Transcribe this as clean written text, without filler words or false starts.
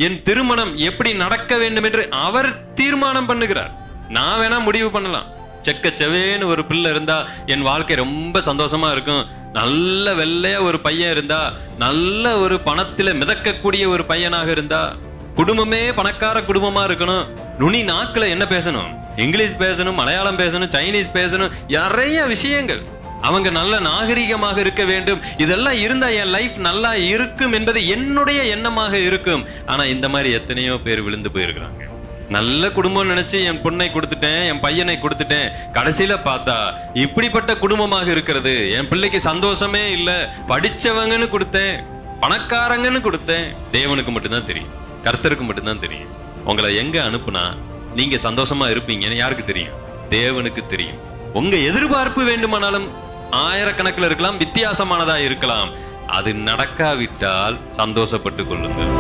என் திருமணம் எப்படி நடக்க வேண்டும் என்று அவர் தீர்மானம் பண்ணுகிறார். நான் வேணா முடிவு பண்ணலாம். செக்க செவேன்னு ஒரு பிள்ளை இருந்தா என் வாழ்க்கை ரொம்ப சந்தோஷமா இருக்கும். நல்ல வெள்ளையா ஒரு பையன் இருந்தா, நல்ல ஒரு பணத்துல மிதக்கக்கூடிய ஒரு பையனாக இருந்தா, குடும்பமே பணக்கார குடும்பமா இருக்கணும். நுனி நாக்குல என்ன பேசணும்? இங்கிலீஷ் பேசணும், மலையாளம் பேசணும், சைனீஸ் பேசணும், நிறைய விஷயங்கள். அவங்க நல்ல நாகரிகமாக இருக்க வேண்டும். இதெல்லாம் இருந்தா என் லைஃப் நல்லா இருக்கும் என்பது என்னுடைய எண்ணமாக இருக்கும். ஆனா இந்த மாதிரி எத்தனையோ பேர் விழுந்து போயிருக்கிறாங்க. நல்ல குடும்பம் நினைச்சு என் பொண்ணை கொடுத்துட்டேன், என் பையனை கொடுத்துட்டேன். கடைசியில பார்த்தா இப்படிப்பட்ட குடும்பமாக இருக்கிறது. என் பிள்ளைக்கு சந்தோஷமே இல்ல. படிச்சவங்கன்னு கொடுத்தேன், பணக்காரங்கன்னு கொடுத்தேன். தேவனுக்கு மட்டும்தான் தெரியும், கர்த்தருக்கு மட்டும்தான் தெரியும். உங்களை எங்க அனுப்புனா நீங்க சந்தோஷமா இருப்பீங்கன்னு யாருக்கு தெரியும்? தேவனுக்கு தெரியும். உங்க எதிர்பார்ப்பு வேண்டுமானாலும் ஆயிரக்கணக்கில் இருக்கலாம், வித்தியாசமானதா இருக்கலாம். அது நடக்காவிட்டால் சந்தோஷப்பட்டுக் கொள்ளுங்கள்.